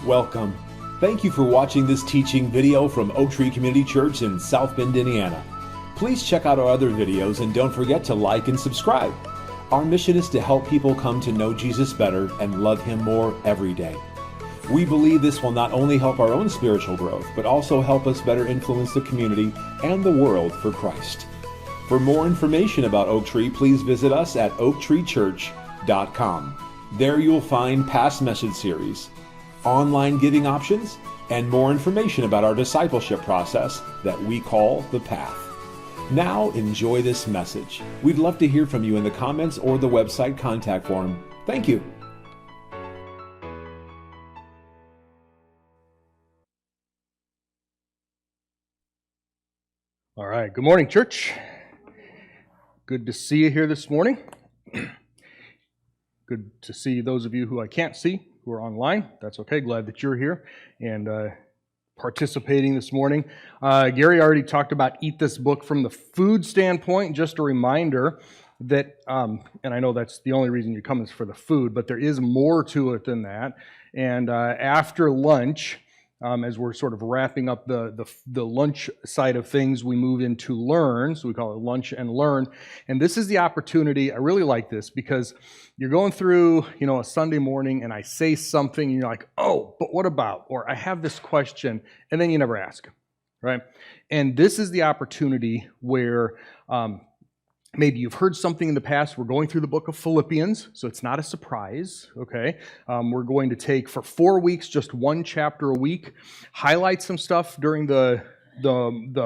Welcome. Thank you for watching this teaching video from Oak Tree Community Church in South Bend, Indiana. Please check out our other videos and don't forget to like and subscribe. Our mission is to help people come to know Jesus better and love Him more every day. We believe this will not only help our own spiritual growth, but also help us better influence the community and the world for Christ. For more information about Oak Tree, please visit us at oaktreechurch.com. There you'll find past message series, online giving options, and more information about our discipleship process that we call The Path. Now enjoy this message. We'd love to hear from you in the comments or the website contact form. Thank you. All right, good morning, church. Good to see you here this morning. Good to see those of you who I can't see, who are online. That's okay, glad that you're here and participating this morning. Gary already talked about Eat This Book from the food standpoint. Just a reminder that, and I know that's the only reason you come is for the food, but there is more to it than that. And after lunch, as we're sort of wrapping up the lunch side of things, we move into learn. So we call it lunch and learn. And this is the opportunity. I really like this because you're going through, a Sunday morning and I say something and you're like, oh, but what about? Or I have this question, and then you never ask, right? And this is the opportunity where maybe you've heard something in the past. We're going through the book of Philippians, so it's not a surprise, okay? We're going to take, for 4 weeks, just one chapter a week, highlight some stuff during the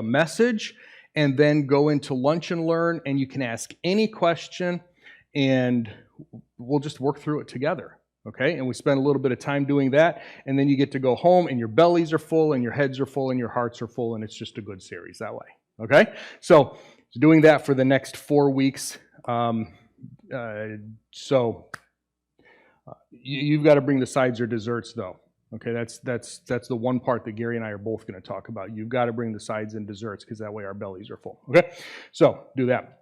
message, and then go into lunch and learn, and you can ask any question, and we'll just work through it together, okay? And we spend a little bit of time doing that, and then you get to go home, and your bellies are full, and your heads are full, and your hearts are full, and it's just a good series that way, okay? So doing that for the next 4 weeks. You've got to bring the sides or desserts, though. Okay, that's the one part that Gary and I are both going to talk about. You've got to bring the sides and desserts because that way our bellies are full. Okay, so do that.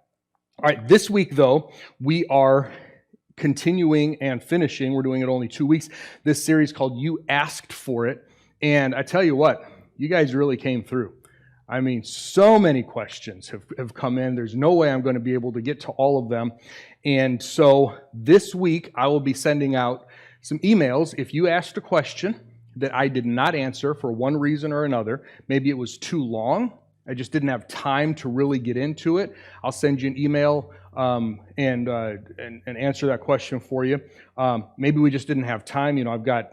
All right, this week though we are continuing and finishing. We're doing it only 2 weeks. This series called "You Asked for It," and I tell you what, you guys really came through. I mean, so many questions have come in. There's no way I'm going to be able to get to all of them. And so this week, I will be sending out some emails. If you asked a question that I did not answer for one reason or another, maybe it was too long, I just didn't have time to really get into it, I'll send you an email and answer that question for you. Maybe we just didn't have time. I've got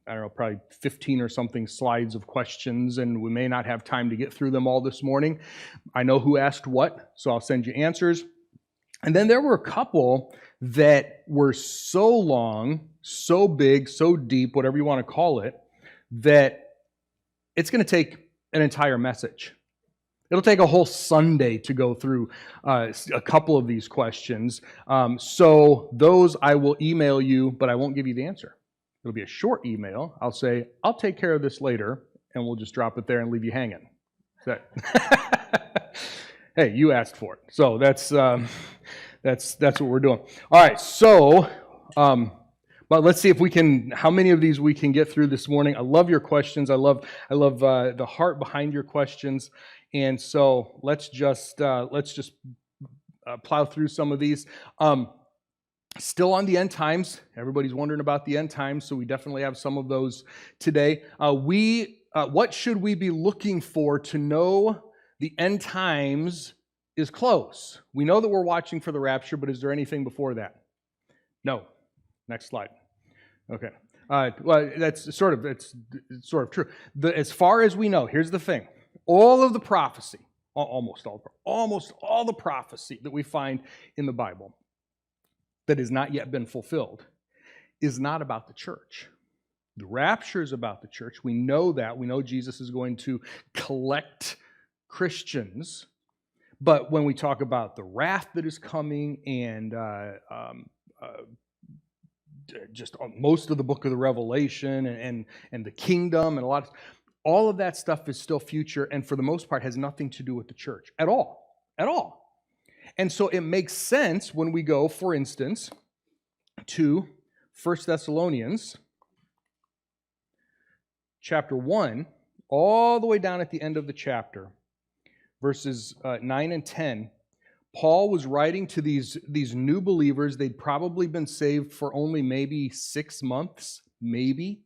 probably 15 or something slides of questions, and we may not have time to get through them all this morning. I know who asked what, so I'll send you answers. And then there were a couple that were so long, so big, so deep, whatever you want to call it, that it's going to take an entire message. It'll take a whole Sunday to go through a couple of these questions. So those I will email you, but I won't give you the answer. It'll be a short email. I'll say, I'll take care of this later, and we'll just drop it there and leave you hanging. Hey, you asked for it. So that's what we're doing. All right, so, but let's see if we can, how many of these we can get through this morning. I love your questions. I love the heart behind your questions. And so let's just plow through some of these. Still on the end times. Everybody's wondering about the end times, so we definitely have some of those today. What should we be looking for to know the end times is close? We know that we're watching for the rapture, but is there anything before that? No. Next slide. Okay. Well, it's sort of true. As far as we know, here's the thing: all of the prophecy, almost all the prophecy that we find in the Bible that has not yet been fulfilled is not about the church. The rapture is about the church. We know that. We know Jesus is going to collect Christians. But when we talk about the wrath that is coming and just most of the book of the Revelation and the kingdom and all of that stuff is still future, and for the most part has nothing to do with the church at all. And so it makes sense when we go, for instance, to 1 Thessalonians chapter 1, all the way down at the end of the chapter, verses 9 and 10, Paul was writing to these new believers. They'd probably been saved for only maybe 6 months, maybe.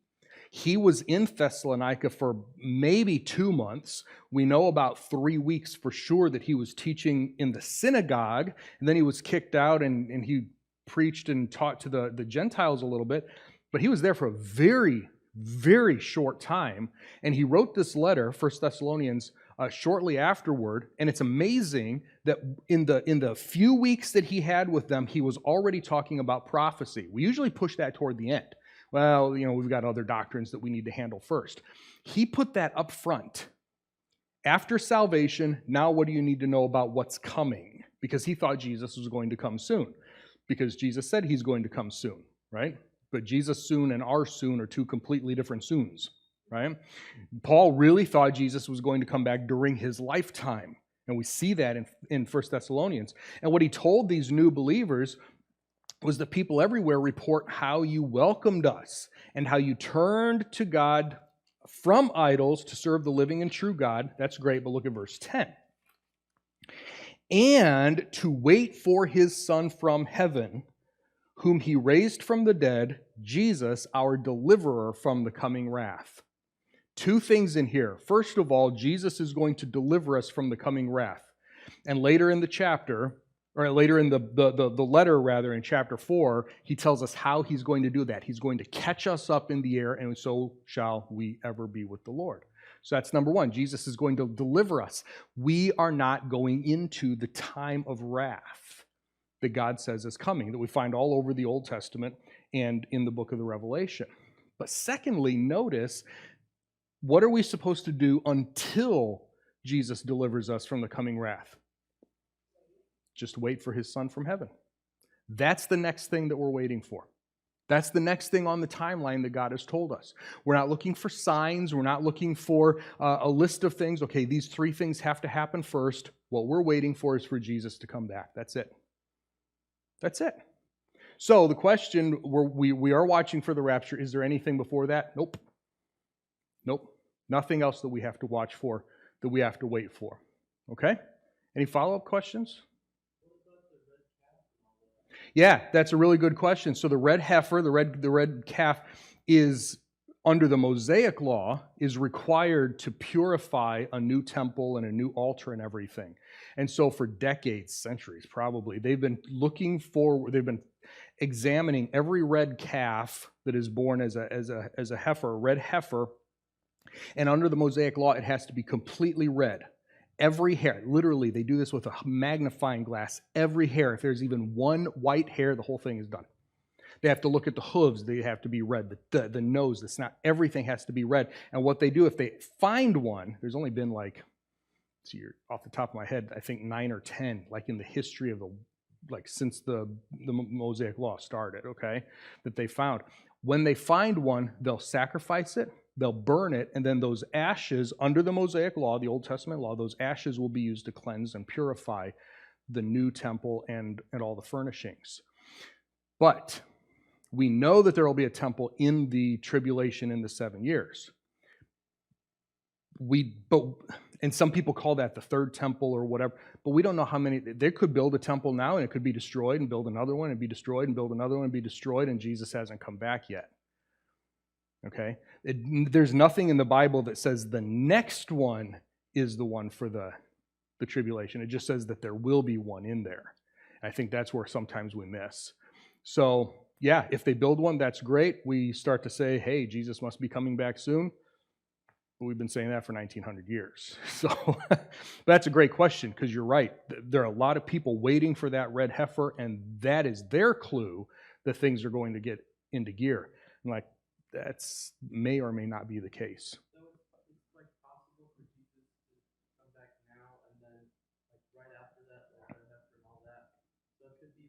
He was in Thessalonica for maybe 2 months. We know about 3 weeks for sure that he was teaching in the synagogue, and then he was kicked out and he preached and taught to the Gentiles a little bit. But he was there for a very, very short time, and he wrote this letter, 1 Thessalonians, shortly afterward, and it's amazing that in the few weeks that he had with them, he was already talking about prophecy. We usually push that toward the end. Well, we've got other doctrines that we need to handle first. He put that up front. After salvation, now what do you need to know about what's coming? Because he thought Jesus was going to come soon. Because Jesus said he's going to come soon, right? But Jesus soon and our soon are two completely different soons, right? Paul really thought Jesus was going to come back during his lifetime. And we see that in 1 Thessalonians. And what he told these new believers was that people everywhere report how you welcomed us and how you turned to God from idols to serve the living and true God. That's great, but look at verse 10. And to wait for his Son from heaven, whom he raised from the dead, Jesus, our deliverer from the coming wrath. 2 things in here. First of all, Jesus is going to deliver us from the coming wrath. And later in the chapter, or later in the letter, rather, in chapter 4, he tells us how he's going to do that. He's going to catch us up in the air, and so shall we ever be with the Lord. So that's number 1. Jesus is going to deliver us. We are not going into the time of wrath that God says is coming, that we find all over the Old Testament and in the book of the Revelation. But secondly, notice, what are we supposed to do until Jesus delivers us from the coming wrath? Just wait for his Son from heaven. That's the next thing that we're waiting for. That's the next thing on the timeline that God has told us. We're not looking for signs. We're not looking for a list of things. Okay, these 3 things have to happen first. What we're waiting for is for Jesus to come back. That's it. That's it. So the question, we are watching for the rapture. Is there anything before that? Nope. Nope. Nothing else that we have to watch for, that we have to wait for. Okay? Any follow-up questions? Yeah, that's a really good question. So the red heifer, the red calf, is under the Mosaic law is required to purify a new temple and a new altar and everything. And so for decades, centuries probably, they've been examining every red calf that is born as a heifer, a red heifer, and under the Mosaic law, it has to be completely red. Every hair, literally, they do this with a magnifying glass. Every hair, if there's even one white hair, the whole thing is done. They have to look at the hooves. They have to be red. The nose, the snout, everything has to be red. And what they do, if they find one, there's only been off the top of my head, I think 9 or 10, in the history of since the Mosaic law started, okay, that they found. When they find one, they'll sacrifice it. They'll burn it, and then those ashes, under the Mosaic law, the Old Testament law, those ashes will be used to cleanse and purify the new temple and all the furnishings. But we know that there will be a temple in the tribulation in the 7 years. And some people call that the third temple or whatever, but we don't know how many. They could build a temple now, and it could be destroyed, and build another one, and be destroyed, and build another one, and be destroyed, and Jesus hasn't come back yet. Okay? There's nothing in the Bible that says the next one is the one for the tribulation. It just says that there will be one in there. I think that's where sometimes we miss. So, yeah, if they build one, that's great. We start to say, hey, Jesus must be coming back soon. But we've been saying that for 1900 years. So that's a great question, because you're right. There are a lot of people waiting for that red heifer, and that is their clue that things are going to get into gear. And that's may or may not be the case. So it's possible for Jesus to come back now and then right after that, red heifer and all that. So it could be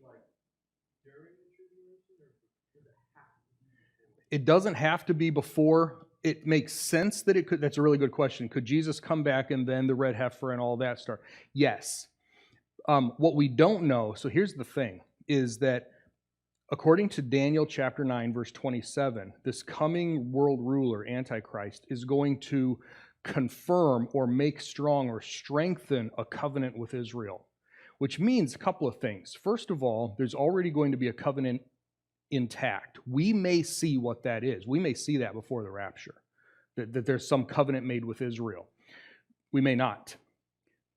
during the tribulation, or does it have to be before? It doesn't have to be before. It makes sense that it could. That's a really good question. Could Jesus come back and then the red heifer and all that start? Yes. What we don't know, so here's the thing, is that According to Daniel chapter 9, verse 27, this coming world ruler, Antichrist, is going to confirm or make strong or strengthen a covenant with Israel, which means a couple of things. First of all, there's already going to be a covenant intact. We may see what that is. We may see that before the rapture, that there's some covenant made with Israel. We may not.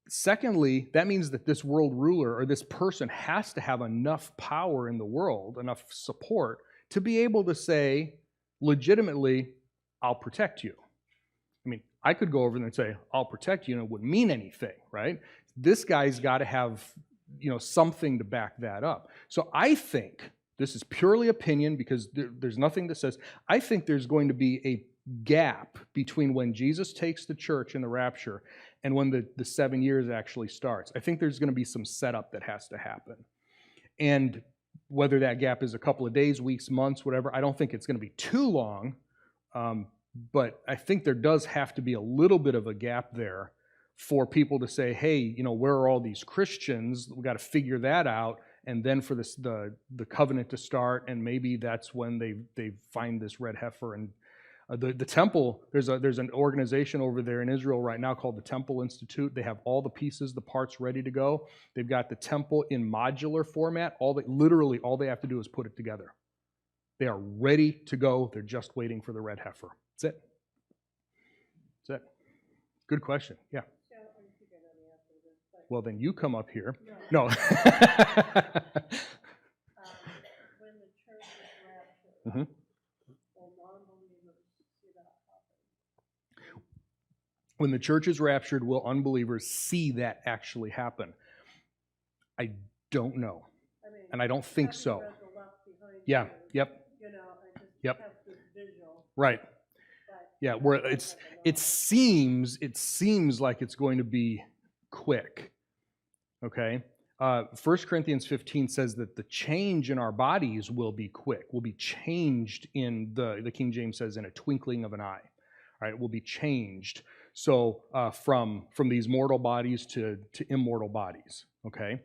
Secondly, that means that this world ruler or this person has to have enough power in the world, enough support, to be able to say legitimately, I'll protect you. I mean, I could go over there and say, I'll protect you, and it wouldn't mean anything, right? This guy's got to have, something to back that up. So I think, this is purely opinion because there's nothing that says, I think there's going to be a gap between when Jesus takes the church in the rapture and when the 7 years actually starts. I think there's going to be some setup that has to happen. And whether that gap is a couple of days, weeks, months, whatever, I don't think it's going to be too long. But I think there does have to be a little bit of a gap there for people to say, hey, where are all these Christians? We got to figure that out. And then for the covenant to start, and maybe that's when they find this red heifer. And the temple, there's an organization over there in Israel right now called the Temple Institute. They have all the pieces, the parts ready to go. They've got the temple in modular format. Literally all they have to do is put it together. They are ready to go. They're just waiting for the red heifer. That's it. That's it. Good question. Yeah. Well, then you come up here. No. When the church is raptured, Mhm. will non-believers see that happen? When the church is raptured, will unbelievers see that actually happen? I don't know. I mean, And I don't think having so. read the left behind Yeah. you, Yep. I just Yep. have this visual. Right. But Yeah. Where I it don't know. seems like it's going to be quick. Okay. 1 Corinthians 15 says that the change in our bodies will be quick. Will be changed in the King James says in a twinkling of an eye. All right. Will be changed. So from these mortal bodies to immortal bodies. Okay.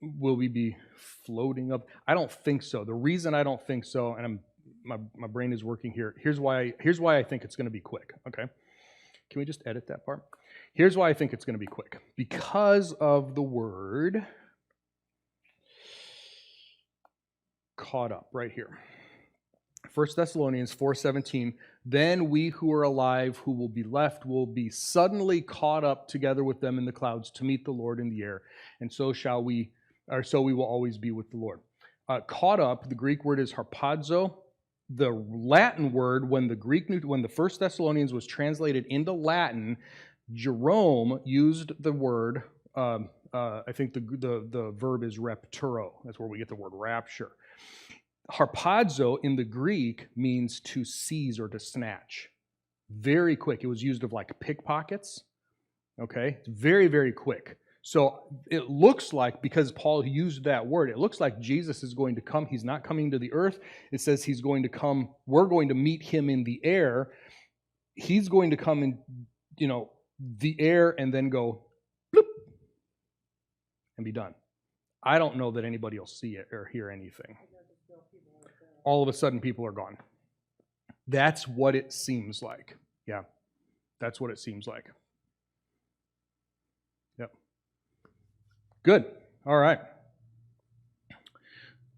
Will we be floating up? I don't think so. The reason I don't think so, and my brain is working here. Here's why I think it's going to be quick. Okay. Can we just edit that part? Here's why I think it's going to be quick. Because of the word caught up right here. 1 Thessalonians 4:17, then we who are alive, who will be left, will be suddenly caught up together with them in the clouds to meet the Lord in the air, and so we will always be with the Lord. Caught up, the Greek word is harpazo. The Latin word, when the First Thessalonians was translated into Latin, Jerome used the word. I think the verb is rapturo. That's where we get the word rapture. Harpazo in the Greek means to seize or to snatch. Very quick. It was used of like pickpockets. Okay, it's very, very quick. So it looks like, because Paul used that word, it looks like Jesus is going to come. He's not coming to the earth. It says he's going to come. We're going to meet him in the air. He's going to come in, the air and then go bloop and be done. I don't know that anybody will see it or hear anything. All of a sudden, people are gone. That's what it seems like. Yeah, that's what it seems like. Yep. Good. All right.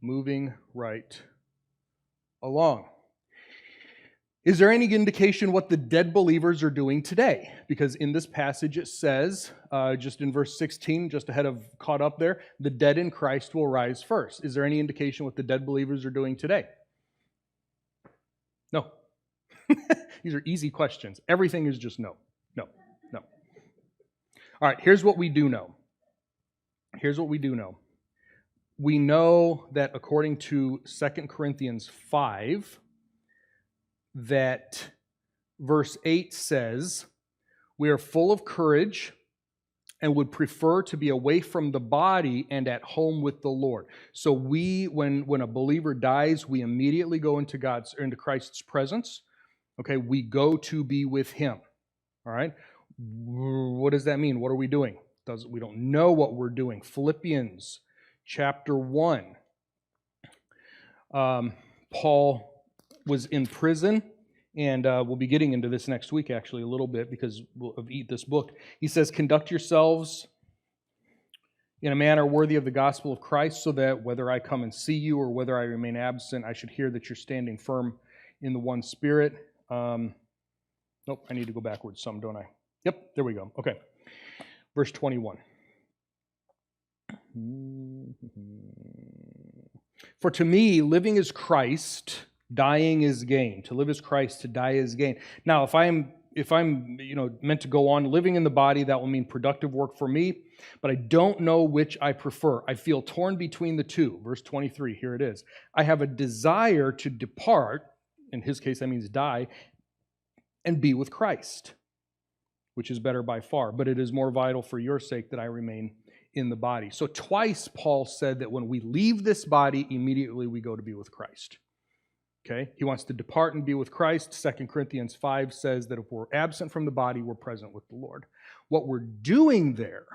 Moving right along. Is there any indication what the dead believers are doing today? Because in this passage it says, just in verse 16, just ahead of caught up there, the dead in Christ will rise first. Is there any indication what the dead believers are doing today? No. These are easy questions. Everything is just no. No. No. All right, here's what we do know. Here's what we do know. We know that according to 2 Corinthians 5, that verse 8 says, we are full of courage and would prefer to be away from the body and at home with the Lord. So when a believer dies, we immediately go into Christ's presence. Okay, we go to be with him. All right? What does that mean? What are we doing? We don't know what we're doing. Philippians chapter 1. Paul was in prison, and we'll be getting into this next week, actually, a little bit, because we'll eat this book. He says, conduct yourselves in a manner worthy of the gospel of Christ, so that whether I come and see you or whether I remain absent, I should hear that you're standing firm in the one Spirit. Nope, I need to go backwards some, don't I? Yep, there we go. Okay. Verse 21. For to me, living is Christ, dying is gain. To live is Christ, to die is gain. Now, if I'm meant to go on living in the body, that will mean productive work for me, but I don't know which I prefer. I feel torn between the two. Verse 23, here it is. I have a desire to depart, in his case that means die, and be with Christ, which is better by far, but it is more vital for your sake that I remain in the body. So twice Paul said that when we leave this body, immediately we go to be with Christ. Okay? He wants to depart and be with Christ. 2 Corinthians 5 says that if we're absent from the body, we're present with the Lord. What we're doing there,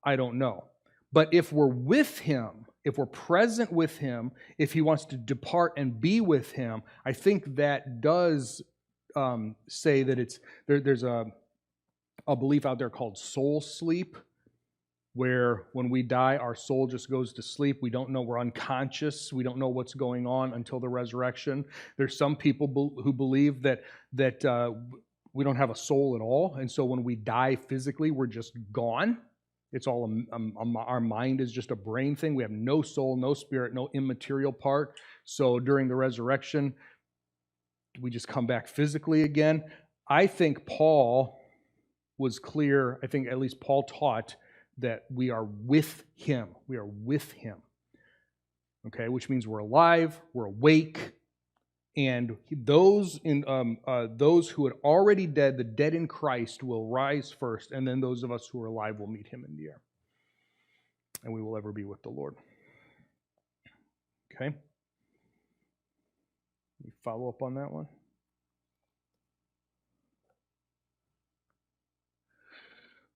I don't know. But if we're with Him, if we're present with Him, if He wants to depart and be with Him, I think that does say that there's a belief out there called soul sleep, where when we die, our soul just goes to sleep. We don't know, we're unconscious. We don't know what's going on until the resurrection. There's some people who believe that we don't have a soul at all, and so when we die physically, we're just gone. It's all our mind is just a brain thing. We have no soul, no spirit, no immaterial part. So during the resurrection, we just come back physically again. I think Paul was clear. I think at least Paul taught that we are with Him. We are with Him. Okay, which means we're alive, we're awake, and those who are already dead, the dead in Christ, will rise first, and then those of us who are alive will meet Him in the air, and we will ever be with the Lord. Okay. You follow up on that one?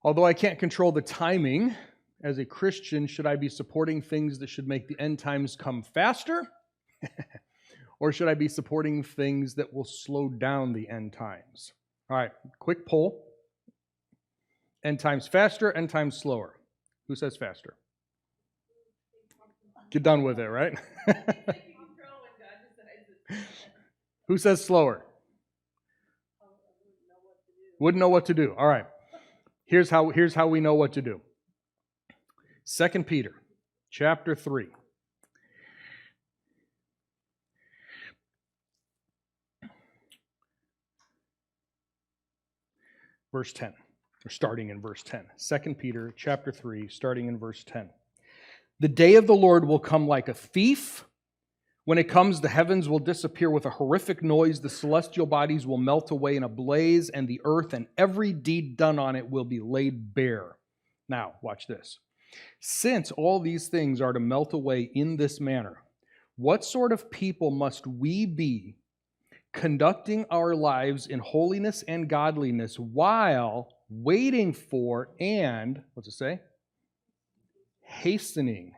Although I can't control the timing, as a Christian, should I be supporting things that should make the end times come faster? Or should I be supporting things that will slow down the end times? All right, quick poll. End times faster, end times slower. Who says faster? Get done with it, right? Who says slower? Wouldn't know what to do. All right. Here's how we know what to do. 2 Peter chapter 3. Verse 10, or starting in verse 10. 2 Peter chapter 3, starting in verse 10. The day of the Lord will come like a thief. When it comes, the heavens will disappear with a horrific noise, the celestial bodies will melt away in a blaze, and the earth and every deed done on it will be laid bare. Now, watch this. Since all these things are to melt away in this manner, what sort of people must we be, conducting our lives in holiness and godliness while waiting for and, what's it say? Hastening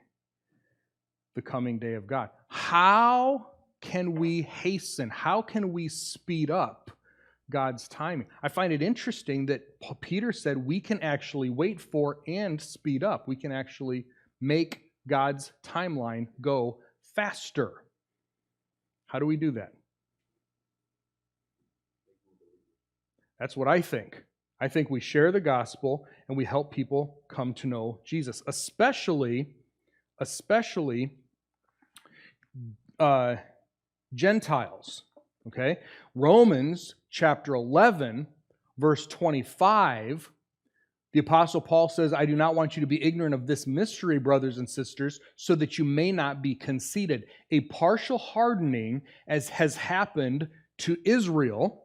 the coming day of God. How can we hasten? How can we speed up God's timing? I find it interesting that Peter said we can actually wait for and speed up. We can actually make God's timeline go faster. How do we do that? That's what I think. I think we share the gospel and we help people come to know Jesus, especially Gentiles. Okay? Romans chapter 11, verse 25, the Apostle Paul says, I do not want you to be ignorant of this mystery, brothers and sisters, so that you may not be conceited. A partial hardening, as has happened to Israel.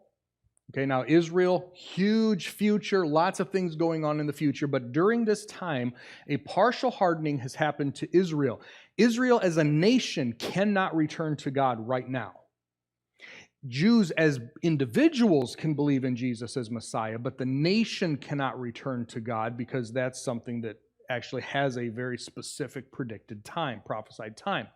Okay, now Israel, huge future, lots of things going on in the future, but during this time, a partial hardening has happened to Israel. Israel as a nation cannot return to God right now. Jews as individuals can believe in Jesus as Messiah, but the nation cannot return to God because that's something that actually has a very specific predicted time, prophesied time.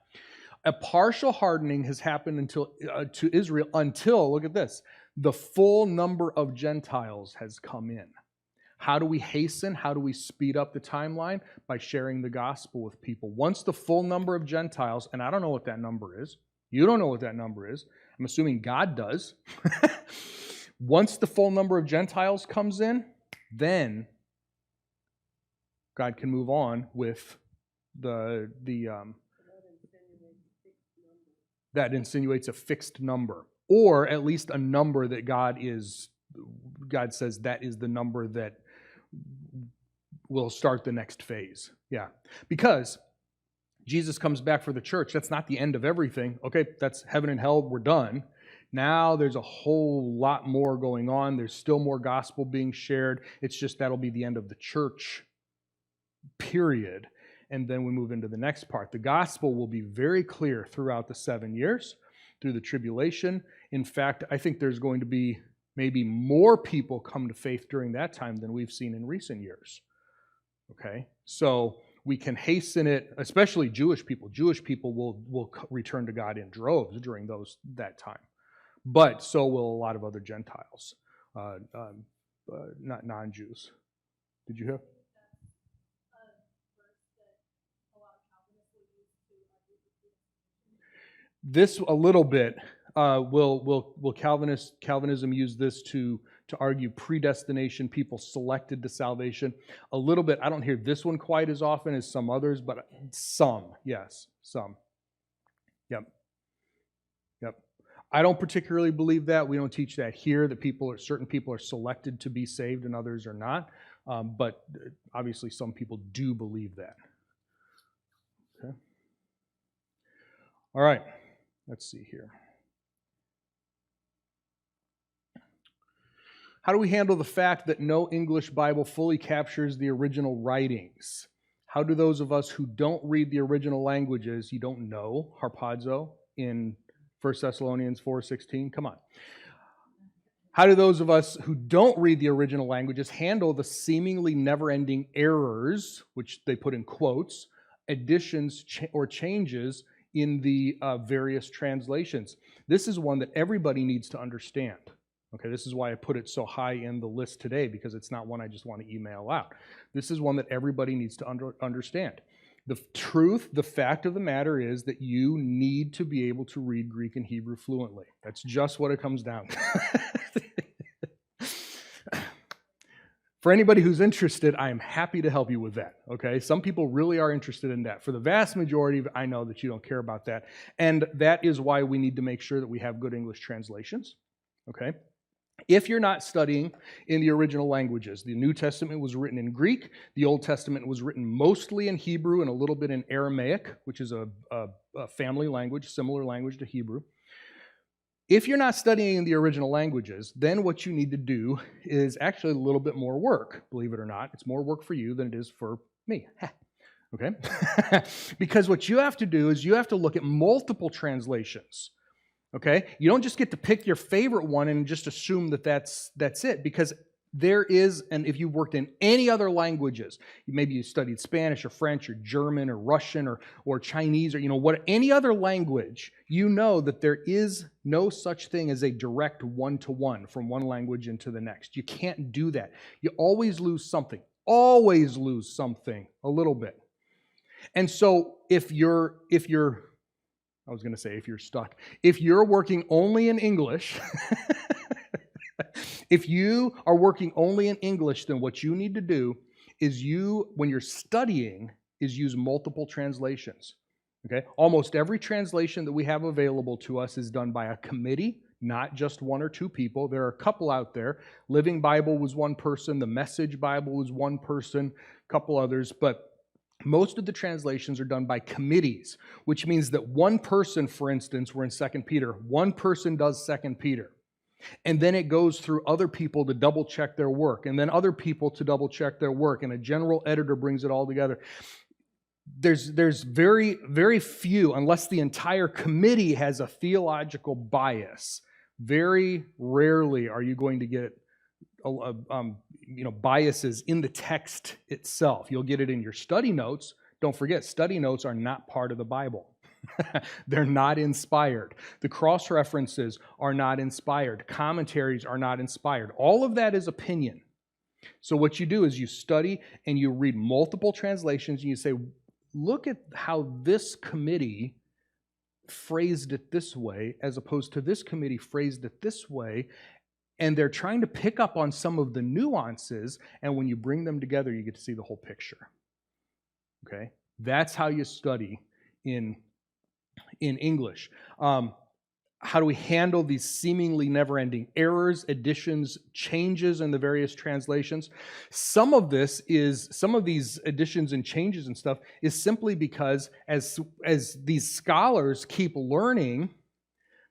A partial hardening has happened until to Israel until, look at this, the full number of Gentiles has come in. How do we hasten? How do we speed up the timeline? By sharing the gospel with people. Once the full number of Gentiles, and I don't know what that number is, you don't know what that number is, I'm assuming God does. Once the full number of Gentiles comes in, then God can move on with that insinuates a fixed number, or at least a number that God says that is the number that will start the next phase. Yeah, because Jesus comes back for the church. That's not the end of everything. Okay, that's heaven and hell. We're done. Now there's a whole lot more going on. There's still more gospel being shared. It's just that'll be the end of the church, period. And then we move into the next part. The gospel will be very clear throughout the 7 years, through the tribulation. In fact, I think there's going to be maybe more people come to faith during that time than we've seen in recent years. Okay? So we can hasten it, especially Jewish people. Jewish people will return to God in droves during that time. But so will a lot of other Gentiles, not non-Jews. Did you hear? This a little bit. Will Calvinism use this to argue predestination, people selected to salvation? A little bit. I don't hear this one quite as often as some others, but some, yes, some. Yep. I don't particularly believe that. We don't teach that here, that certain people are selected to be saved and others are not. But obviously some people do believe that. Okay. All right. Let's see here. How do we handle the fact that no English Bible fully captures the original writings? How do those of us who don't read the original languages, you don't know harpazo in 1 Thessalonians 4:16? Come on. How do those of us who don't read the original languages handle the seemingly never-ending errors, which they put in quotes, additions or changes in the various translations? This is one that everybody needs to understand. Okay, this is why I put it so high in the list today, because it's not one I just want to email out. This is one that everybody needs to understand. The truth, the fact of the matter is that you need to be able to read Greek and Hebrew fluently. That's just what it comes down to. For anybody who's interested, I am happy to help you with that, okay? Some people really are interested in that. For the vast majority, I know that you don't care about that. And that is why we need to make sure that we have good English translations, okay? If you're not studying in the original languages, the New Testament was written in Greek, the Old Testament was written mostly in Hebrew and a little bit in Aramaic, which is a family language, similar language to Hebrew. If you're not studying in the original languages, then what you need to do is actually a little bit more work, believe it or not. It's more work for you than it is for me. Okay? Because what you have to do is you have to look at multiple translations. Okay? You don't just get to pick your favorite one and just assume that that's it, because there is, and if you've worked in any other languages, maybe you studied Spanish or French or German or Russian or Chinese or any other language, you know that there is no such thing as a direct one-to-one from one language into the next. You can't do that. You always lose something a little bit. And so if you're stuck. If you're working only in English, if you are working only in English, then what you need to do is when you're studying, is use multiple translations. Okay? Almost every translation that we have available to us is done by a committee, not just one or two people. There are a couple out there. Living Bible was one person. The Message Bible was one person. A couple others, but most of the translations are done by committees, which means that one person, for instance, we're in 2 Peter, one person does 2 Peter. And then it goes through other people to double check their work, and then other people to double check their work, and a general editor brings it all together. There's very, very few, unless the entire committee has a theological bias. Very rarely are you going to get biases in the text itself. You'll get it in your study notes. Don't forget, study notes are not part of the Bible. They're not inspired. The cross-references are not inspired. Commentaries are not inspired. All of that is opinion. So what you do is you study and you read multiple translations and you say, look at how this committee phrased it this way as opposed to this committee phrased it this way. And they're trying to pick up on some of the nuances, and when you bring them together, you get to see the whole picture. Okay? That's how you study in English. How do we handle these seemingly never-ending errors, additions, changes in the various translations? Some of these additions and changes and stuff is simply because as these scholars keep learning,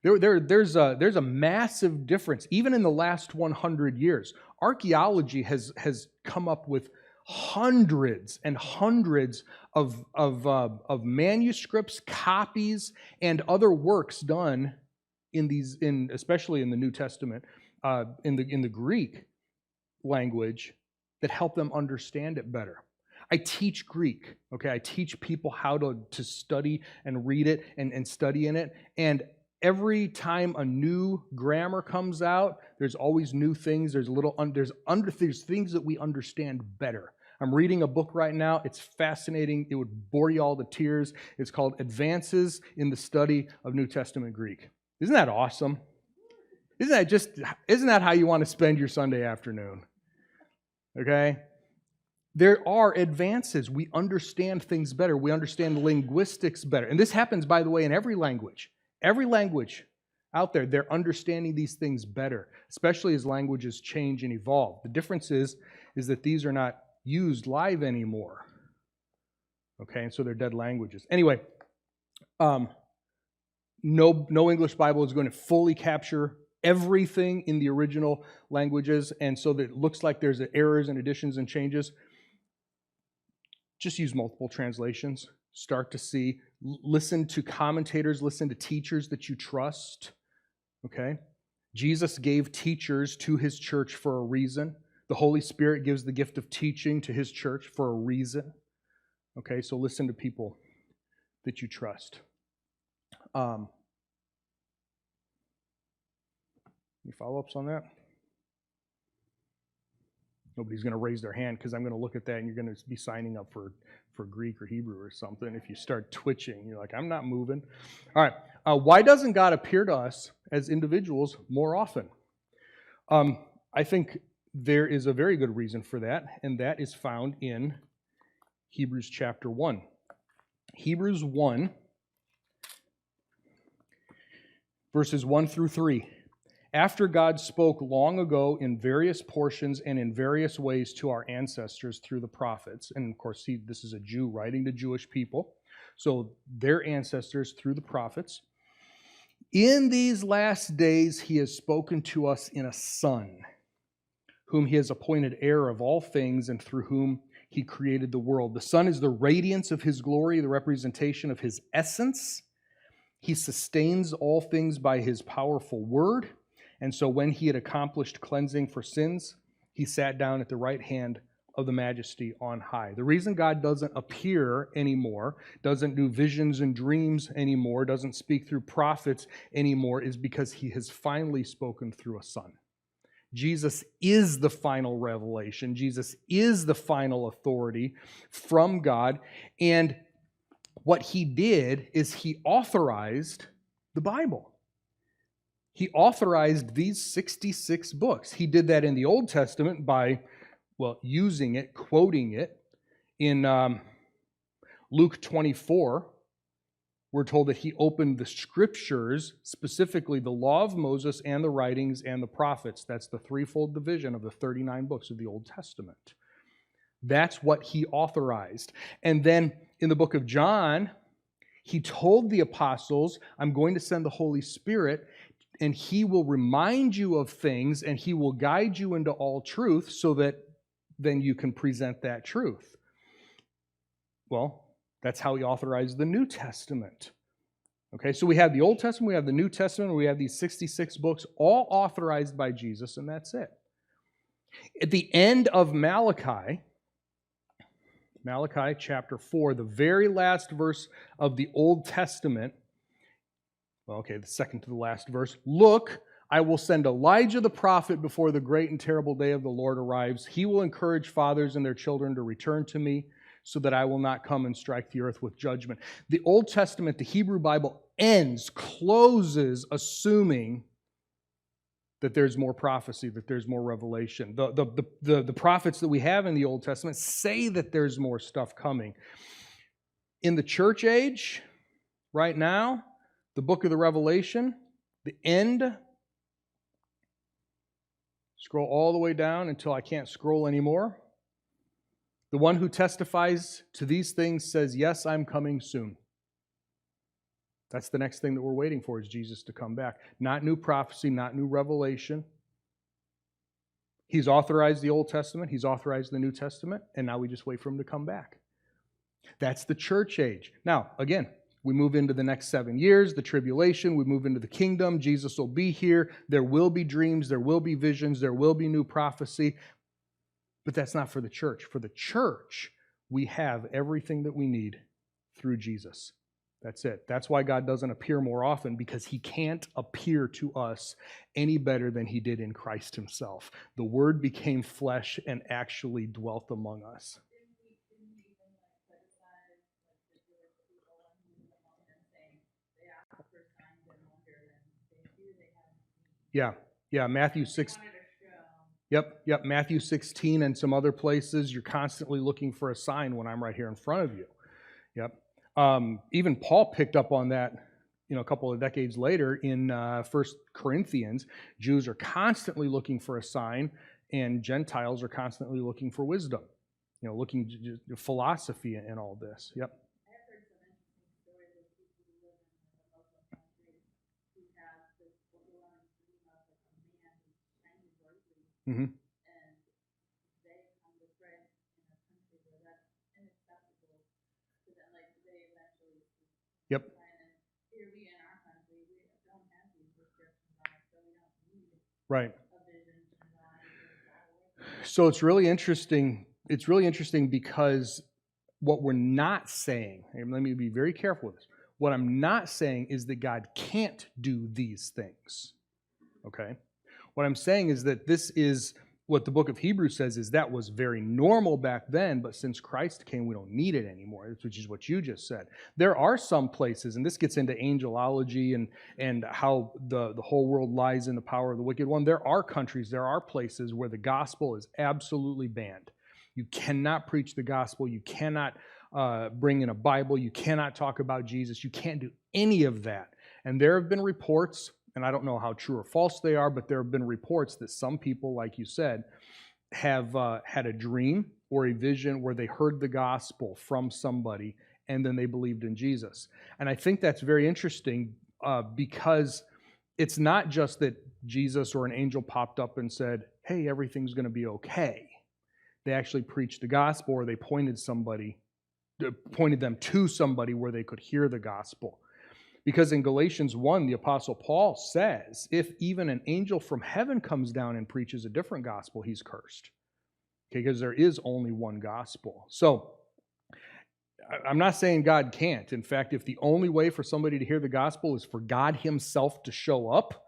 there's a massive difference. Even in the last 100 years, archaeology has come up with hundreds and hundreds of manuscripts, copies, and other works done especially in the New Testament, in the Greek language, that help them understand it better. I teach Greek, okay? I teach people how to study and read it and study in it. And every time a new grammar comes out, there's always new things. There's things that we understand better. I'm reading a book right now. It's fascinating. It would bore you all to tears. It's called Advances in the Study of New Testament Greek. Isn't that awesome? Isn't that how you want to spend your Sunday afternoon? Okay? There are advances. We understand things better. We understand linguistics better. And this happens, by the way, in every language. Every language out there, they're understanding these things better, especially as languages change and evolve. The difference is that these are not used live anymore. Okay? And so they're dead languages. Anyway, no English Bible is going to fully capture everything in the original languages, and so that it looks like there's errors and additions and changes. Just use multiple translations. Start to see, listen to commentators, listen to teachers that you trust. Okay? Jesus gave teachers to his church for a reason. The Holy Spirit gives the gift of teaching to his church for a reason. Okay, so listen to people that you trust. Any follow-ups on that? Nobody's going to raise their hand because I'm going to look at that and you're going to be signing up for Greek or Hebrew or something. If you start twitching, you're like, I'm not moving. All right. Why doesn't God appear to us as individuals more often? I think there is a very good reason for that, and that is found in Hebrews chapter 1. Hebrews 1, verses 1 through 3. After God spoke long ago in various portions and in various ways to our ancestors through the prophets, and of course, this is a Jew writing to Jewish people, so their ancestors through the prophets, in these last days he has spoken to us in a Son, whom he has appointed heir of all things and through whom he created the world. The Son is the radiance of his glory, the representation of his essence. He sustains all things by his powerful word. And so when he had accomplished cleansing for sins, he sat down at the right hand of the Majesty on high. The reason God doesn't appear anymore, doesn't do visions and dreams anymore, doesn't speak through prophets anymore, is because he has finally spoken through a Son. Jesus is the final revelation. Jesus is the final authority from God. And what he did is he authorized the Bible. He authorized these 66 books. He did that in the Old Testament by, using it, quoting it. In Luke 24, we're told that he opened the scriptures, specifically the law of Moses and the writings and the prophets. That's the threefold division of the 39 books of the Old Testament. That's what he authorized. And then in the book of John, he told the apostles, I'm going to send the Holy Spirit, and he will remind you of things, and he will guide you into all truth so that then you can present that truth. Well, that's how he authorized the New Testament. Okay, so we have the Old Testament, we have the New Testament, we have these 66 books, all authorized by Jesus, and that's it. At the end of Malachi, Malachi chapter 4, the very last verse of the Old Testament. Well, okay, the second to the last verse. Look, I will send Elijah the prophet before the great and terrible day of the Lord arrives. He will encourage fathers and their children to return to me, so that I will not come and strike the earth with judgment. The Old Testament, the Hebrew Bible, closes assuming that there's more prophecy, that there's more revelation. The prophets that we have in the Old Testament say that there's more stuff coming. In the church age, right now, the book of the Revelation, the end, scroll all the way down until I can't scroll anymore. The one who testifies to these things says, yes, I'm coming soon. That's the next thing that we're waiting for, is Jesus to come back. Not new prophecy, not new revelation. He's authorized the Old Testament, He's authorized the New Testament, and now we just wait for Him to come back. That's the church age. Now, again, we move into the next 7 years, the tribulation, we move into the kingdom, Jesus will be here, there will be dreams, there will be visions, there will be new prophecy. But that's not for the church. For the church, we have everything that we need through Jesus. That's it. That's why God doesn't appear more often, because He can't appear to us any better than He did in Christ Himself. The Word became flesh and actually dwelt among us. Yeah, Matthew 6. Yep, Matthew 16 and some other places, you're constantly looking for a sign when I'm right here in front of you. Yep. Even Paul picked up on that, a couple of decades later in 1 Corinthians. Jews are constantly looking for a sign, and Gentiles are constantly looking for wisdom, looking to philosophy and all this. Yep. I have heard some interesting stories of people who live in the Muslim countries who have this overwhelming dream of like a man who's shining brightly, Mm-hmm. and they come to pray in a country where that's inaccessible to them. Like they eventually Yep. and here we in our country, we don't have these restrictions on us, so we don't need Right. a vision from God. So it's really interesting. It's really interesting because what we're not saying, and let me be very careful with this, what I'm not saying is that God can't do these things. Okay? What I'm saying is that this is what the book of Hebrews says, is that was very normal back then, but since Christ came, we don't need it anymore, which is what you just said. There are some places, and this gets into angelology and how the whole world lies in the power of the wicked one. There are countries, there are places where the gospel is absolutely banned. You cannot preach the gospel. You cannot bring in a Bible. You cannot talk about Jesus. You can't do any of that. And there have been reports, and I don't know how true or false they are, but there have been reports that some people, like you said, have had a dream or a vision where they heard the gospel from somebody and then they believed in Jesus. And I think that's very interesting because it's not just that Jesus or an angel popped up and said, hey, everything's going to be okay. They actually preached the gospel, or they pointed them to somebody where they could hear the gospel. Because in Galatians 1, the Apostle Paul says, if even an angel from heaven comes down and preaches a different gospel, he's cursed. Okay, because there is only one gospel. So, I'm not saying God can't. In fact, if the only way for somebody to hear the gospel is for God Himself to show up,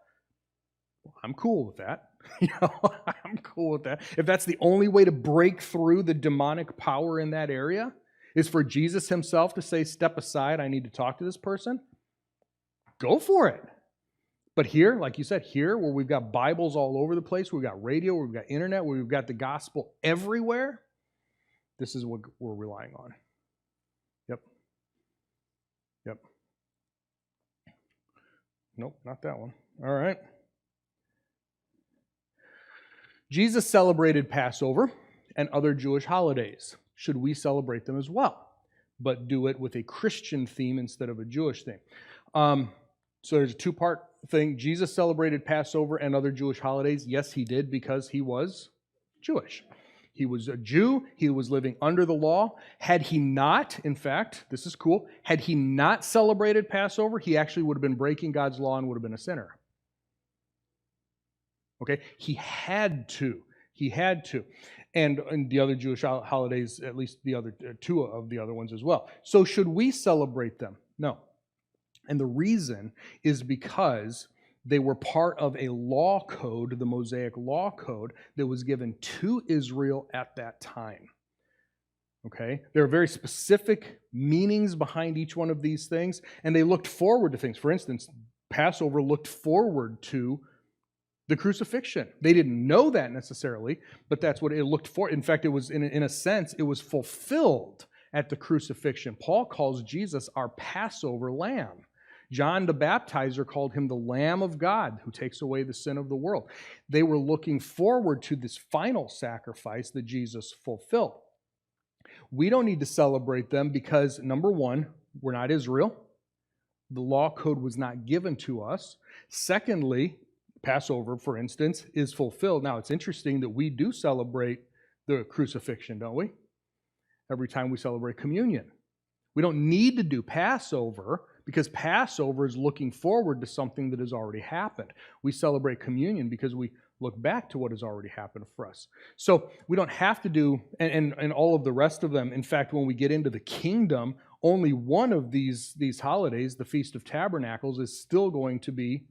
I'm cool with that. I'm cool with that. If that's the only way to break through the demonic power in that area, is for Jesus Himself to say, step aside, I need to talk to this person, go for it. But here, like you said, here where we've got Bibles all over the place, we've got radio, we've got internet, we've got the gospel everywhere, this is what we're relying on. Yep. Nope, not that one. All right. Jesus celebrated Passover and other Jewish holidays. Should we celebrate them as well? But do it with a Christian theme instead of a Jewish theme. So there's a two-part thing. Jesus celebrated Passover and other Jewish holidays. Yes, He did, because He was Jewish. He was a Jew. He was living under the law. Had He not, in fact, this is cool, had He not celebrated Passover, He actually would have been breaking God's law and would have been a sinner. Okay? He had to. and the other Jewish holidays, at least the other two of the other ones as well. So should we celebrate them? No. And the reason is because they were part of a law code, the Mosaic law code, that was given to Israel at that time. Okay? There are very specific meanings behind each one of these things, and they looked forward to things. For instance, Passover looked forward to the crucifixion. They didn't know that necessarily, but that's what it looked for. In fact, it was, in a sense, it was fulfilled at the crucifixion. Paul calls Jesus our Passover lamb. John the Baptizer called him the Lamb of God who takes away the sin of the world. They were looking forward to this final sacrifice that Jesus fulfilled. We don't need to celebrate them because, number one, we're not Israel. The law code was not given to us. Secondly, Passover, for instance, is fulfilled. Now, it's interesting that we do celebrate the crucifixion, don't we? Every time we celebrate communion. We don't need to do Passover because Passover is looking forward to something that has already happened. We celebrate communion because we look back to what has already happened for us. So we don't have to do, and all of the rest of them. In fact, when we get into the kingdom, only one of these holidays, the Feast of Tabernacles, is still going to be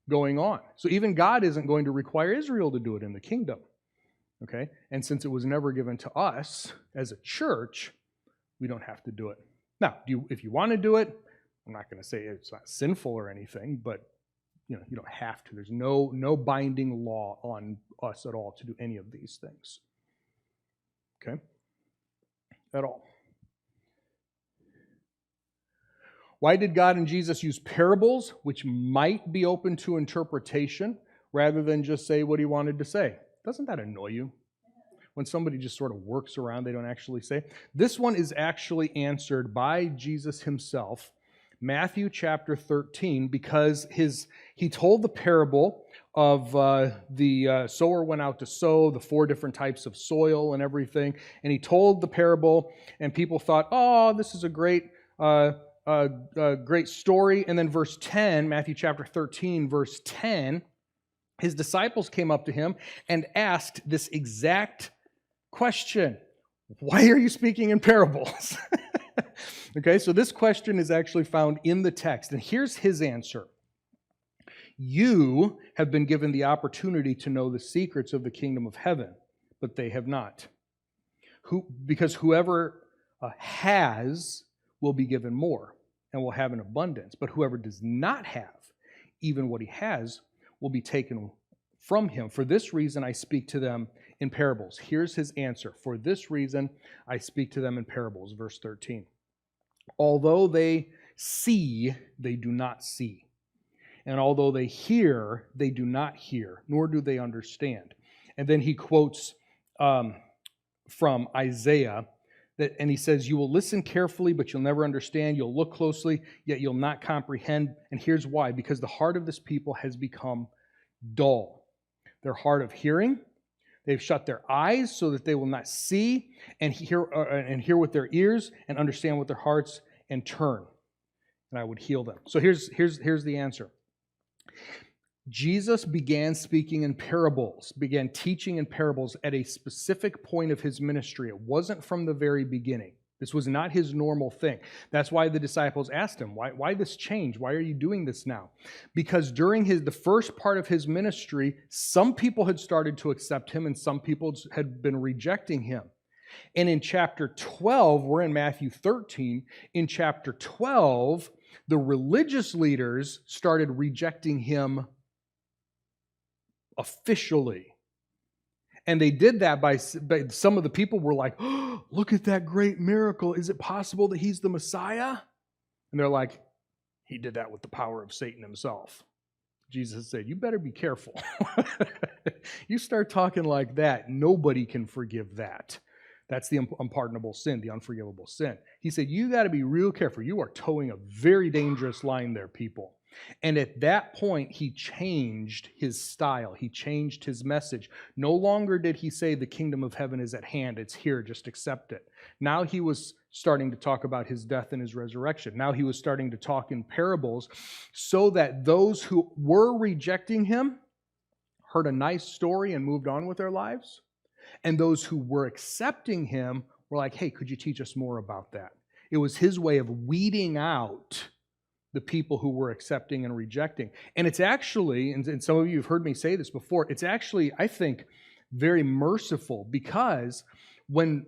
going on. So even God isn't going to require Israel to do it in the kingdom. Okay? And since it was never given to us as a church, we don't have to do it. Now, if you want to do it, I'm not going to say it's not sinful or anything, but you don't have to. There's no binding law on us at all to do any of these things. Okay? At all. Why did God and Jesus use parables, which might be open to interpretation, rather than just say what he wanted to say? Doesn't that annoy you? When somebody just sort of works around, they don't actually say. This one is actually answered by Jesus himself, Matthew chapter 13, because he told the parable of the sower went out to sow, the 4 different types of soil and everything, and he told the parable, and people thought, oh, this is a great story. And then verse 10, Matthew chapter 13, verse 10, his disciples came up to him and asked this exact question. Why are you speaking in parables? Okay, so this question is actually found in the text. And here's his answer. You have been given the opportunity to know the secrets of the kingdom of heaven, but they have not. Because whoever has will be given more and will have an abundance. But whoever does not have, even what he has, will be taken from him. For this reason, I speak to them in parables. Here's his answer. For this reason, I speak to them in parables. Verse 13. Although they see, they do not see. And although they hear, they do not hear, nor do they understand. And then he quotes from Isaiah, and he says, you will listen carefully, but you'll never understand. You'll look closely, yet you'll not comprehend. And here's why. Because the heart of this people has become dull. They're hard of hearing. They've shut their eyes so that they will not see and hear with their ears and understand with their hearts and turn. And I would heal them. So here's the answer. Jesus began speaking in parables, began teaching in parables at a specific point of his ministry. It wasn't from the very beginning. This was not his normal thing. That's why the disciples asked him, why this change? Why are you doing this now? Because during the first part of his ministry, some people had started to accept him and some people had been rejecting him. And in chapter 12, we're in Matthew 13, in chapter 12, the religious leaders started rejecting him officially. And they did that by some of the people were like, oh, look at that great miracle. Is it possible that he's the Messiah? And they're like, he did that with the power of Satan himself. Jesus said, you better be careful. You start talking like that, nobody can forgive that. That's the unpardonable sin, the unforgivable sin. He said, you got to be real careful. You are towing a very dangerous line there, people. And at that point, he changed his style. He changed his message. No longer did he say the kingdom of heaven is at hand. It's here. Just accept it. Now he was starting to talk about his death and his resurrection. Now he was starting to talk in parables so that those who were rejecting him heard a nice story and moved on with their lives. And those who were accepting him were like, hey, could you teach us more about that? It was his way of weeding out the people who were accepting and rejecting. And it's actually, and some of you have heard me say this before, it's actually, I think, very merciful, because when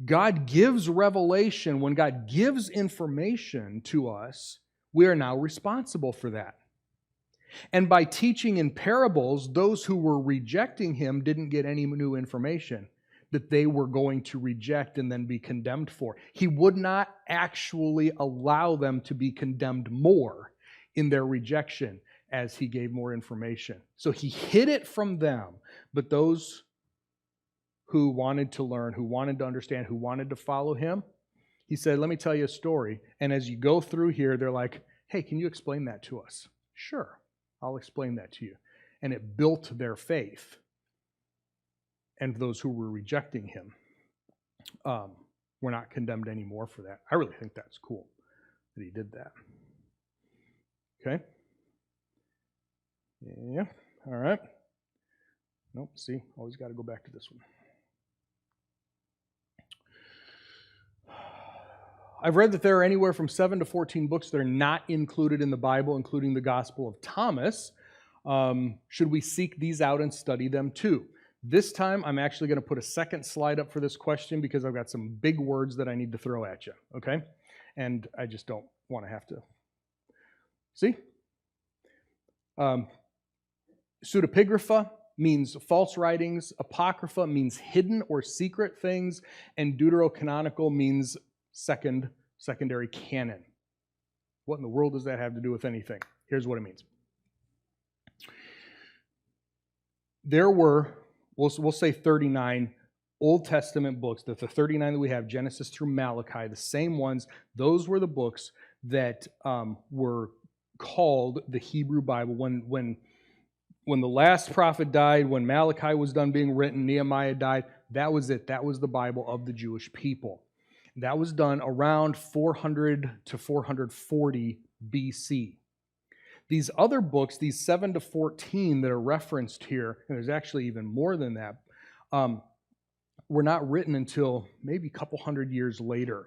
God gives revelation, when God gives information to us, we are now responsible for that. And by teaching in parables, those who were rejecting him didn't get any new information that they were going to reject and then be condemned for. He would not actually allow them to be condemned more in their rejection as he gave more information. So he hid it from them, but those who wanted to learn, who wanted to understand, who wanted to follow him, he said, let me tell you a story. And as you go through here, they're like, hey, can you explain that to us? Sure, I'll explain that to you. And it built their faith. And those who were rejecting him were not condemned anymore for that. I really think that's cool that he did that. Okay? Yeah, all right. Nope, see, always got to go back to this one. I've read that there are anywhere from 7 to 14 books that are not included in the Bible, including the Gospel of Thomas. Should we seek these out and study them too? This time, I'm actually going to put a second slide up for this question because I've got some big words that I need to throw at you, okay? And I just don't want to have to. See? Pseudepigrapha means false writings, apocrypha means hidden or secret things, and deuterocanonical means secondary canon. What in the world does that have to do with anything? Here's what it means. There were, we'll say 39 Old Testament books, the 39 that we have, Genesis through Malachi, the same ones, those were the books that were called the Hebrew Bible. When the last prophet died, when Malachi was done being written, Nehemiah died, that was it. That was the Bible of the Jewish people. That was done around 400 to 440 BC. These other books, these 7 to 14 that are referenced here, and there's actually even more than that, were not written until maybe a couple hundred years later.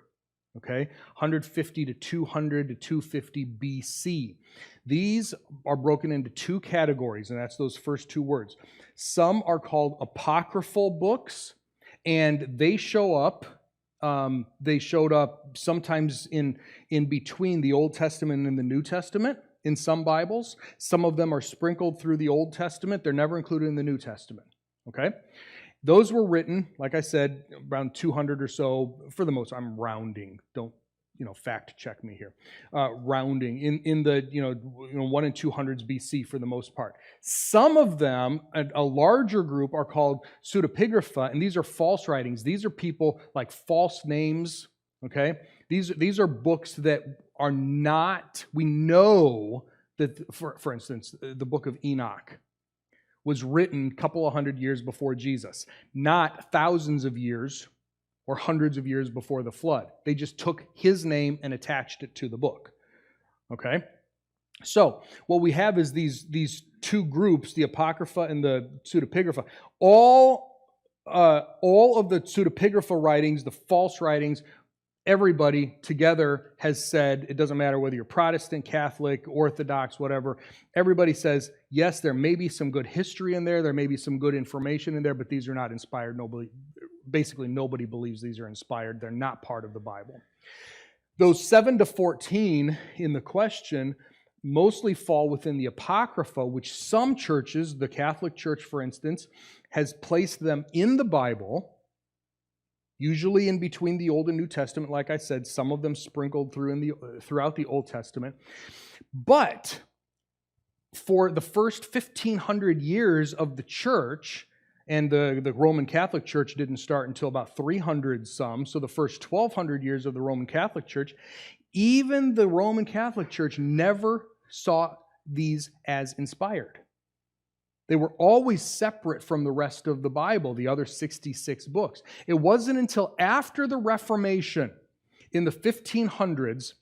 Okay, 150 to 200 to 250 BC. These are broken into two categories, and that's those first two words. Some are called apocryphal books, and they show up. They showed up sometimes in between the Old Testament and the New Testament in some Bibles. Some of them are sprinkled through the Old Testament. They're never included in the New Testament. Okay. Those were written, like I said, around 200 or so. For the most, I'm rounding. Don't, fact check me here. Rounding in the 1 and 200s BC for the most part. Some of them, a larger group, are called pseudepigrapha, and these are false writings. These are people like false names. Okay, these are books that are not. We know that, for instance, the book of Enoch was written a couple of hundred years before Jesus, not thousands of years or hundreds of years before the flood. They just took his name and attached it to the book. Okay? So, what we have is these two groups, the Apocrypha and the Pseudepigrapha. All of the Pseudepigrapha writings, the false writings, everybody together has said, it doesn't matter whether you're Protestant, Catholic, Orthodox, whatever, everybody says, yes, there may be some good history in there may be some good information in there, but these are not inspired. Basically nobody believes these are inspired. They're not part of the Bible. Those 7 to 14 in the question mostly fall within the Apocrypha, which some churches, the Catholic Church, for instance, has placed them in the Bible, usually in between the Old and New Testament, like I said, some of them sprinkled throughout the Old Testament. But for the first 1,500 years of the church, and the Roman Catholic Church didn't start until about 300 some, so the first 1,200 years of the Roman Catholic Church, even the Roman Catholic Church never saw these as inspired. They were always separate from the rest of the Bible, the other 66 books. It wasn't until after the Reformation in the 1500s,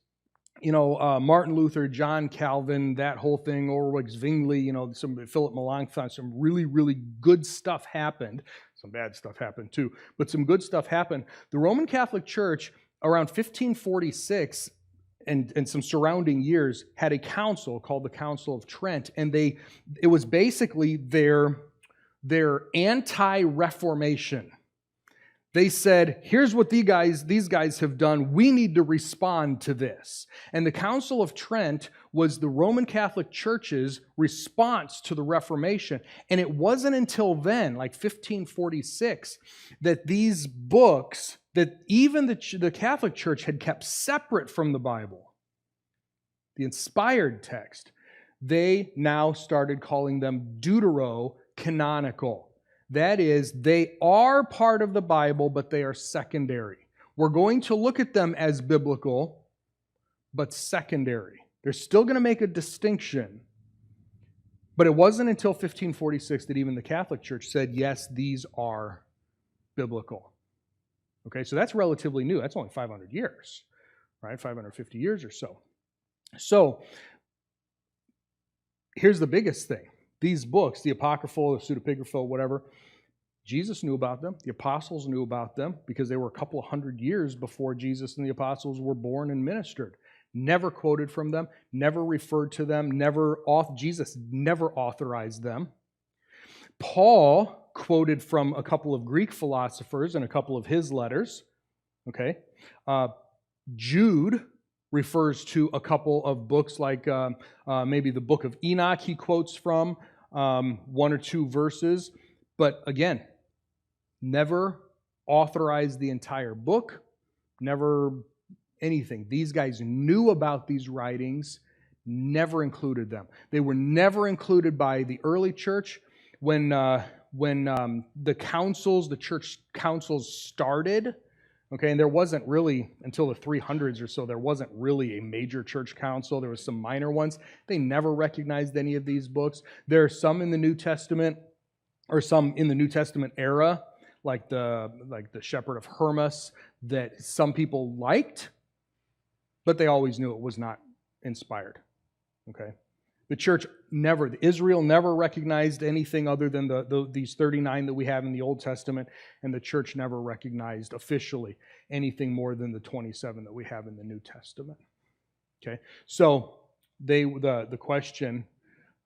Martin Luther, John Calvin, that whole thing, Ulrich Zwingli, some Philip Melanchthon, some really, really good stuff happened. some bad stuff happened too, but some good stuff happened. The Roman Catholic Church, around 1546 and some surrounding years, had a council called the Council of Trent, and it was basically their anti-Reformation. They said, here's what these guys have done. We need to respond to this. And the Council of Trent was the Roman Catholic Church's response to the Reformation. And it wasn't until then, like 1546, that these books, that even the Catholic Church had kept separate from the Bible, the inspired text, they now started calling them deuterocanonical. That is, they are part of the Bible, but they are secondary. We're going to look at them as biblical, but secondary. They're still going to make a distinction. But it wasn't until 1546 that even the Catholic Church said, yes, these are biblical. Okay, so that's relatively new. That's only 500 years, right? 550 years or so. So, here's the biggest thing. These books, the Apocryphal, the Pseudepigraphal, whatever, Jesus knew about them. The apostles knew about them because they were a couple of hundred years before Jesus and the apostles were born and ministered. Never quoted from them, never referred to them, Jesus never authorized them. Paul quoted from a couple of Greek philosophers in a couple of his letters. Okay, Jude refers to a couple of books like maybe the book of Enoch he quotes from, one or two verses. But again, never authorized the entire book, never anything. These guys knew about these writings, never included them. They were never included by the early church. When the church councils started, okay, and there wasn't really, until the 300s or so, there wasn't really a major church council. There was some minor ones. They never recognized any of these books. There are some in the New Testament, or some in the New Testament era, like the Shepherd of Hermas, that some people liked, but they always knew it was not inspired. Okay, the church Israel never recognized anything other than these 39 that we have in the Old Testament, and the church never recognized officially anything more than the 27 that we have in the New Testament. Okay, so the question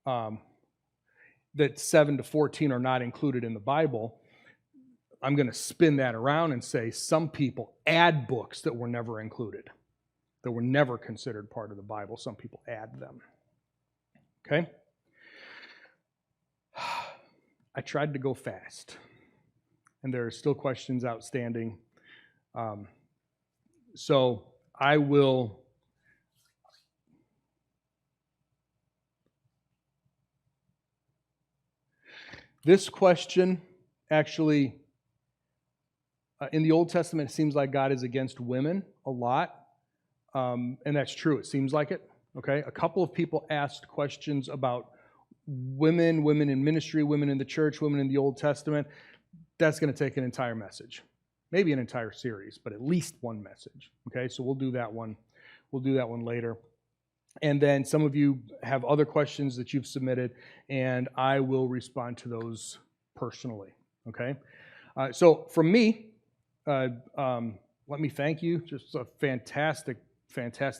that 7 to 14 are not included in the Bible, I'm going to spin that around and say some people add books that were never included, that were never considered part of the Bible. Some people add them. Okay? I tried to go fast, and there are still questions outstanding. So I will... This question, actually, in the Old Testament, it seems like God is against women a lot. And that's true. It seems like it. Okay? A couple of people asked questions about women in ministry, women in the church, women in the Old Testament. That's going to take an entire message. Maybe an entire series, but at least one message. Okay? So we'll do that one. We'll do that one later. And then some of you have other questions that you've submitted, and I will respond to those personally, okay? So from me, let me thank you. Just a fantastic.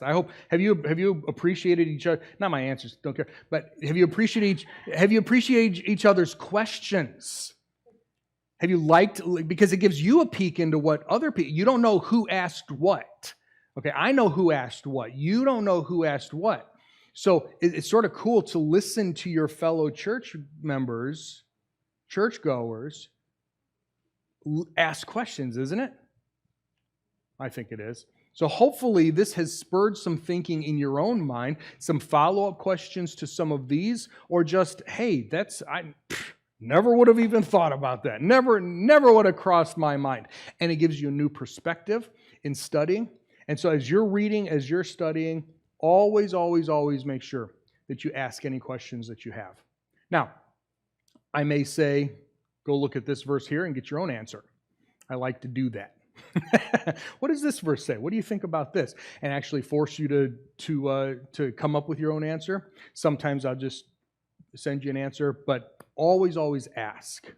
I hope, have you appreciated each other? Not my answers, don't care. But have you appreciated each other's questions? Have you liked, because it gives you a peek into what other people, you don't know who asked what. Okay, I know who asked what. You don't know who asked what. So it's sort of cool to listen to your fellow church members, churchgoers, ask questions, isn't it? I think it is. So hopefully this has spurred some thinking in your own mind, some follow-up questions to some of these, or just, hey, I never would have even thought about that. Never would have crossed my mind. And it gives you a new perspective in studying. And so as you're reading, as you're studying, always make sure that you ask any questions that you have. Now, I may say, go look at this verse here and get your own answer. I like to do that. What does this verse say? What do you think about this? And actually force you to come up with your own answer. Sometimes I'll just send you an answer, but always ask.